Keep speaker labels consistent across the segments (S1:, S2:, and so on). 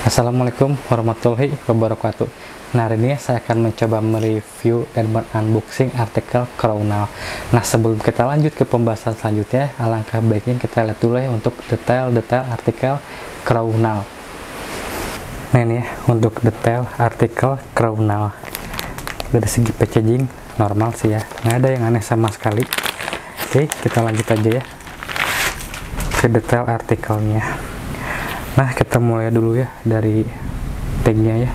S1: Assalamualaikum warahmatullahi wabarakatuh. Nah, hari ini saya akan mencoba mereview dan unboxing artikel Crownal. Nah, sebelum kita lanjut ke pembahasan selanjutnya, alangkah baiknya kita lihat dulu ya untuk detail-detail artikel Crownal. Nah, ini ya untuk detail artikel Crownal. Dari segi packaging normal sih ya, nggak ada yang aneh sama sekali. Oke, kita lanjut aja ya ke detail artikelnya. Nah, kita mulai dulu ya dari tagnya ya.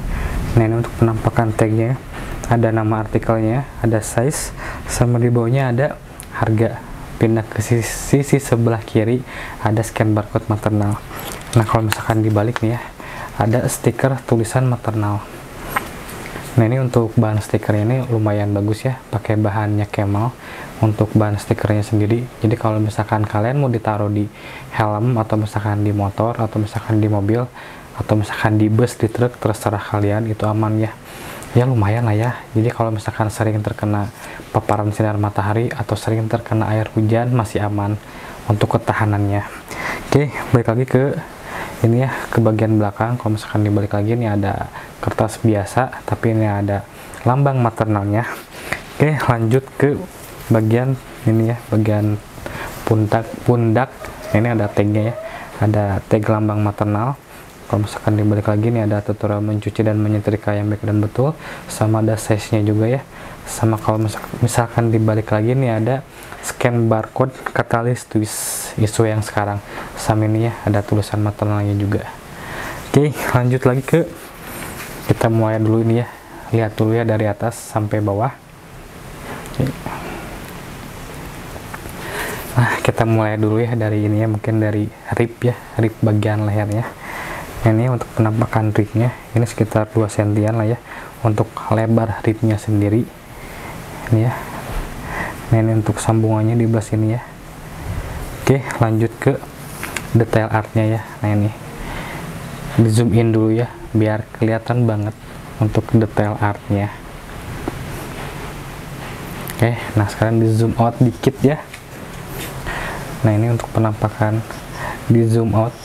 S1: Nah, ini untuk penampakan tagnya, ada nama artikelnya, ada size, sama di bawahnya ada harga. Pindah ke sisi sebelah kiri ada scan barcode maternal. Nah, kalau misalkan dibalik nih ya, ada stiker tulisan maternal. Nah, ini untuk bahan stikernya ini lumayan bagus ya, pakai bahannya Camel untuk bahan stikernya sendiri. Jadi kalau misalkan kalian mau ditaruh di helm, atau misalkan di motor, atau misalkan di mobil, atau misalkan di bus, di truk, terserah kalian, itu aman ya. Ya lumayan lah ya. Jadi kalau misalkan sering terkena paparan sinar matahari atau sering terkena air hujan, masih aman untuk ketahanannya. Oke, balik lagi ke ini ya, ke bagian belakang. Kalau misalkan dibalik lagi, ini ada kertas biasa, tapi ini ada lambang maternalnya. Oke, lanjut ke bagian ini ya, bagian pundak. Ini ada tagnya ya, ada tag lambang maternal. Kalau misalkan dibalik lagi, ini ada tutorial mencuci dan menyetrika yang baik dan betul, sama ada size nya juga ya. Sama kalau misalkan dibalik lagi, ini ada scan barcode catalyst twist isu yang sekarang, sama ini ya ada tulisan maternalnya juga. Oke, lanjut lagi ke, kita mulai dulu ini ya, lihat dulu ya dari atas sampai bawah. Oke. Nah, kita mulai dulu ya dari ini ya, mungkin dari rib ya, rib bagian lehernya. Ini untuk penampakan ribnya, ini sekitar 2 sentian lah ya untuk lebar ribnya sendiri. Ini ya. Nah, ini untuk sambungannya di belah sini ya. Oke, lanjut ke detail artnya ya. Nah, ini di zoom in dulu ya biar kelihatan banget untuk detail artnya. Oke, nah sekarang di zoom out dikit ya. Nah, ini untuk penampakan di zoom out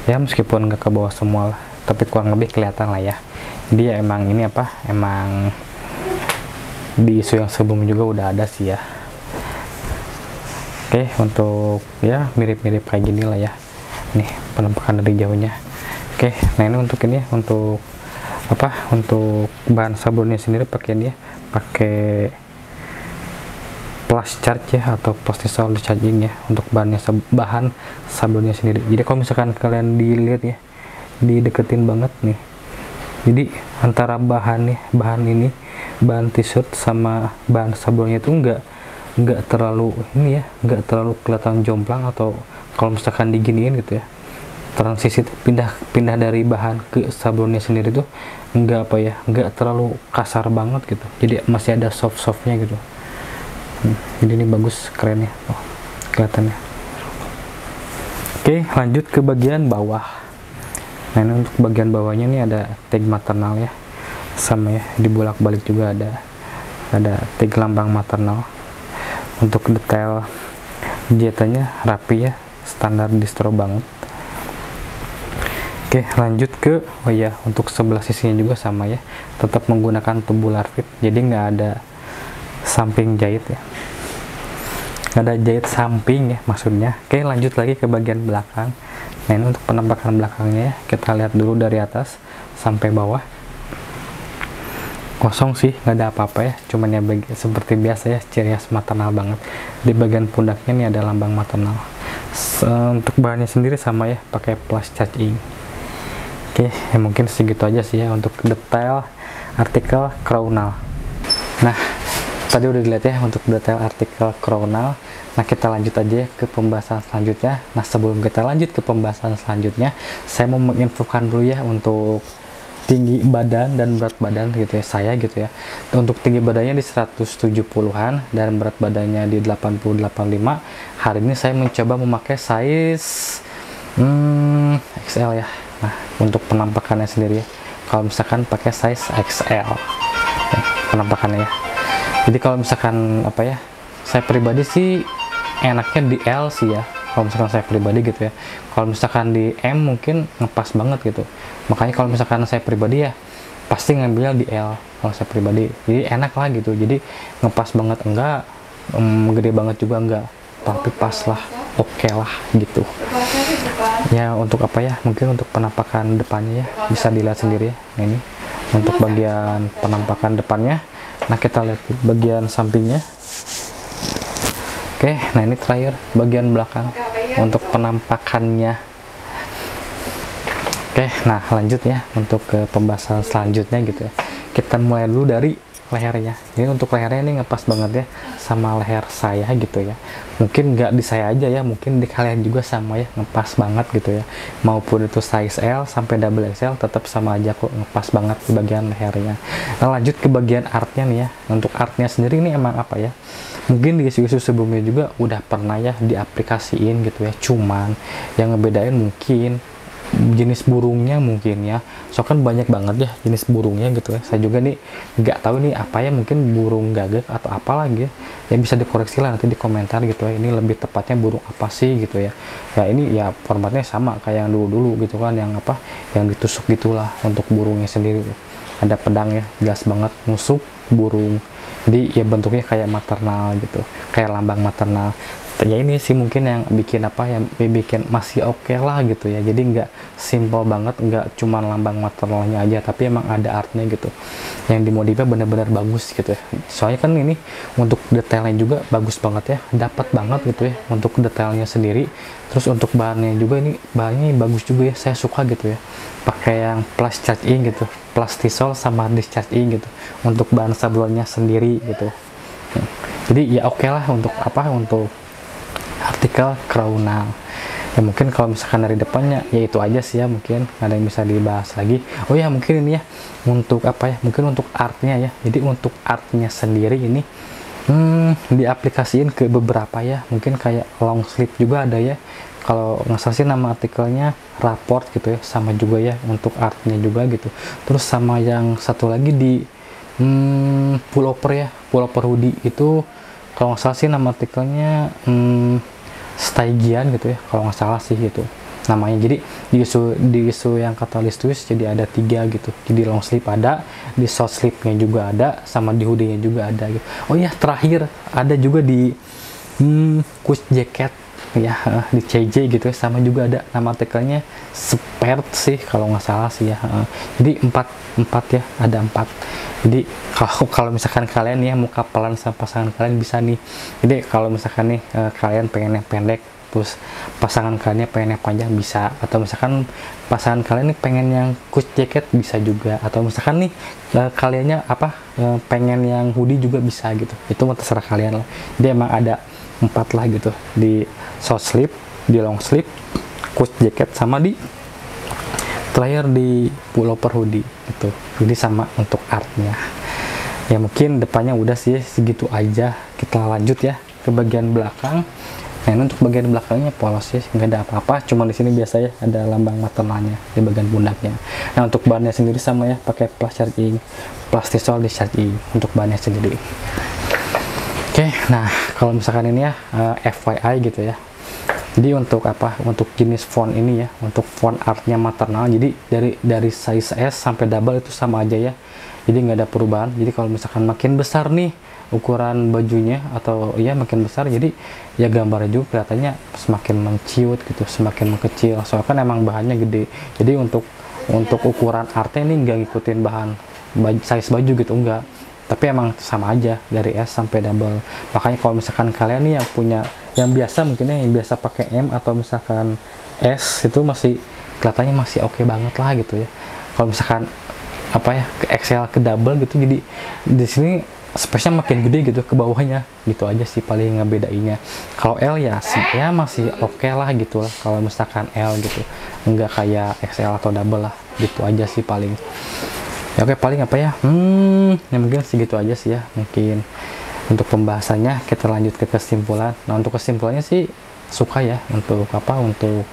S1: ya, meskipun nggak ke bawah semua lah, tapi kurang lebih kelihatan lah ya. Dia emang ini apa, emang di isu yang sebelum juga udah ada sih ya. Oke, untuk ya mirip-mirip kayak gini lah ya, nih penampakan dari jauhnya. Oke, nah ini untuk ini ya, untuk apa, untuk bahan sabunnya sendiri pakai ini ya, pakai plus charge ya, atau plastisol charging ya, untuk bahan sabunnya sendiri. Jadi kalau misalkan kalian dilihat ya, dideketin banget nih, jadi antara bahan ini, bahan t-shirt sama bahan sabunnya itu nggak terlalu ini ya, nggak terlalu kelihatan jomplang, atau kalau misalkan diginiin gitu ya, transisi pindah dari bahan ke sabunnya sendiri tuh nggak apa ya, nggak terlalu kasar banget gitu, jadi masih ada softnya gitu. Jadi ini bagus, keren ya, oh, kelihatannya. Oke, lanjut ke bagian bawah. Nah, ini untuk bagian bawahnya ini ada tag maternal ya, sama ya, dibolak-balik juga ada tag lambang maternal. Untuk detail jatanya rapi ya, standar distro banget. Oke, lanjut ke, oh ya, untuk sebelah sisinya juga sama ya, tetap menggunakan tubular fit, jadi nggak ada samping jahit ya, nggak ada jahit samping ya maksudnya. Oke, lanjut lagi ke bagian belakang. Nah, ini untuk penampakan belakangnya ya, kita lihat dulu dari atas sampai bawah. Kosong sih, nggak ada apa-apa ya, cuman ya seperti biasa ya, ciri khas maternal banget. Di bagian pundaknya ini ada lambang maternal. Untuk bahannya sendiri sama ya, pakai plus charging. Oke, ya mungkin segitu aja sih ya untuk detail artikel Crownal. Nah, tadi udah dilihat ya untuk detail artikel Crownal. Nah, kita lanjut aja ke pembahasan selanjutnya. Nah, sebelum kita lanjut ke pembahasan selanjutnya, saya mau menginfokan dulu ya untuk tinggi badan dan berat badan gitu ya, saya gitu ya. Untuk tinggi badannya di 170-an dan berat badannya di 80-85. Hari ini saya mencoba memakai size XL ya. Nah, untuk penampakannya sendiri ya, kalau misalkan pakai size XL ya, penampakannya ya. Jadi kalau misalkan apa ya, saya pribadi sih enaknya di L sih ya. kalau misalkan saya pribadi gitu ya. Kalau misalkan di M mungkin ngepas banget gitu, makanya kalau misalkan saya pribadi ya pasti ngambil di L kalau saya pribadi, jadi enak lah gitu, jadi ngepas banget enggak, gede banget juga enggak, tapi pas lah, oke lah gitu ya. Untuk apa ya, mungkin untuk penampakan depannya ya bisa dilihat sendiri ya. Nah, ini untuk bagian penampakan depannya. Nah, kita lihat bagian sampingnya. Oke, nah ini terakhir bagian belakang untuk penampakannya. Oke, nah lanjut ya untuk ke pembahasan selanjutnya gitu ya. Kita mulai dulu dari lehernya. Ini untuk lehernya ini ngepas banget ya sama leher saya gitu ya. Mungkin nggak di saya aja ya, mungkin di kalian juga sama ya, ngepas banget gitu ya. Maupun itu size L sampai double XL tetap sama aja kok, ngepas banget di bagian lehernya. Nah, lanjut ke bagian artnya nih ya. Untuk artnya sendiri ini emang apa ya? Mungkin di isu-isu sebelumnya juga udah pernah ya diaplikasiin gitu ya. Cuman yang ngebedain mungkin jenis burungnya mungkin ya, so kan banyak banget ya jenis burungnya gitu ya. Saya juga nih nggak tahu nih apa ya, mungkin burung gagak atau apa lagi ya, yang bisa dikoreksi lah nanti di komentar gitu ya, ini lebih tepatnya burung apa sih gitu ya. Ya ini ya formatnya sama kayak yang dulu-dulu gitu kan, yang apa, yang ditusuk gitulah untuk burungnya sendiri. Ada pedang ya, jelas banget nusuk burung, jadi ya bentuknya kayak maternal gitu, kayak lambang maternal. Ya ini sih mungkin yang bikin apa, yang bikin masih oke lah gitu ya. Jadi nggak simple banget, nggak cuman lambang maternalnya aja, tapi emang ada artnya gitu, yang dimodifnya benar-benar bagus gitu ya. Soalnya kan ini untuk detailnya juga bagus banget ya, dapat banget gitu ya untuk detailnya sendiri. Terus untuk bahannya juga, ini bahannya bagus juga ya, saya suka gitu ya, pakai yang plus charge in gitu, plastisol sama discharge in gitu untuk bahan sablonnya sendiri gitu. Jadi ya oke lah untuk apa, untuk artikel Crownal ya. Mungkin kalau misalkan dari depannya ya itu aja sih ya, mungkin ada yang bisa dibahas lagi. Oh ya mungkin ini ya untuk apa ya, mungkin untuk artnya ya. Jadi untuk artnya sendiri ini diaplikasiin ke beberapa ya, mungkin kayak long sleeve juga ada ya. Kalau nggak salah sih nama artikelnya raport gitu ya, sama juga ya untuk artnya juga gitu. Terus sama yang satu lagi di pullover ya, pullover hoodie itu kalau nggak salah sih nama artikelnya Stygian gitu ya, kalau nggak salah sih gitu namanya. Jadi di isu yang katalis tulis jadi ada 3 gitu, jadi long sleeve ada, di short sleeve nya juga ada, sama di hoodie nya juga ada gitu. Oh ya terakhir ada juga di kush jacket ya, di CJ gitu ya, sama juga ada nama artikelnya Spare sih kalau nggak salah sih ya. Jadi 4 ya, ada 4. Jadi kalau misalkan kalian ya mau kapalan sama pasangan kalian bisa nih. Jadi kalau misalkan nih kalian pengen yang pendek, terus pasangan kalian pengen yang panjang bisa, atau misalkan pasangan kalian nih pengen yang kush jacket bisa juga, atau misalkan nih kaliannya apa pengen yang hoodie juga bisa gitu. Itu terserah kalian lah. Jadi emang ada 4 lah gitu, di short sleeve, di long sleeve, kush jacket, sama di terakhir di pullover hoodie gitu. Jadi sama untuk artnya ya. Mungkin depannya udah sih segitu aja. Kita lanjut ya ke bagian belakang. Nah ini untuk bagian belakangnya polos sih, nggak ada apa-apa, cuma di sini biasa ya ada lambang maternalnya di bagian pundaknya. Nah untuk bahannya sendiri sama ya, pakai plastisol discharging untuk bahannya sendiri. Oke, nah kalau misalkan ini ya FYI gitu ya. Jadi untuk apa, untuk jenis font ini ya, untuk font artnya maternal, jadi dari size S sampai double itu sama aja ya, jadi nggak ada perubahan. Jadi kalau misalkan makin besar nih ukuran bajunya, atau ya makin besar, jadi ya gambarnya juga kelihatannya semakin menciut gitu, semakin mengecil. Soalnya kan emang bahannya gede, jadi untuk ukuran artnya ini nggak ngikutin bahan size baju gitu, enggak, tapi emang sama aja dari S sampai double. Makanya kalau misalkan kalian nih yang punya yang biasa, mungkinnya yang biasa pakai M atau misalkan S, itu masih kelihatannya masih oke banget lah gitu ya. Kalau misalkan apa ya ke XL ke double gitu, jadi di sini space-nya makin gede gitu ke bawahnya gitu aja sih paling ngebedainnya. Kalau L ya sih ya masih oke lah gitu lah, kalau misalkan L gitu, enggak kayak XL atau double lah gitu aja sih paling. Ya oke, paling apa ya ya mungkin segitu aja sih ya mungkin untuk pembahasannya. Kita lanjut ke kesimpulan. Nah untuk kesimpulannya sih suka ya untuk apa, untuk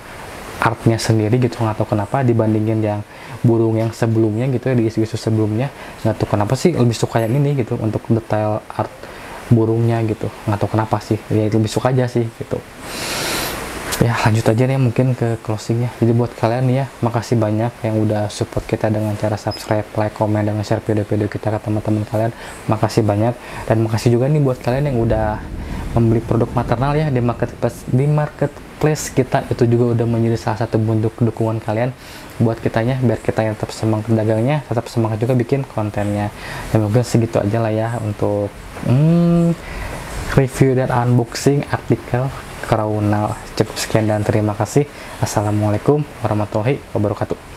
S1: artnya sendiri gitu. Nggak tahu kenapa dibandingin yang burung yang sebelumnya gitu ya, di isu-isu sebelumnya, nggak tahu kenapa sih lebih suka yang ini gitu untuk detail art burungnya gitu. Nggak tahu kenapa sih ya, lebih suka aja sih gitu. Ya lanjut aja nih mungkin ke closingnya. Jadi buat kalian nih ya, makasih banyak yang udah support kita dengan cara subscribe, like, komen, dan share video-video kita ke teman-teman kalian. Makasih banyak. Dan makasih juga nih buat kalian yang udah membeli produk maternal ya di marketplace kita. Itu juga udah menjadi salah satu bentuk dukungan kalian buat kitanya, biar kita yang tetap semangat dagangnya, tetap semangat juga bikin kontennya. Dan mungkin segitu aja lah ya untuk review dan unboxing artikel Krownal. Cukup sekian dan terima kasih. Assalamualaikum warahmatullahi wabarakatuh.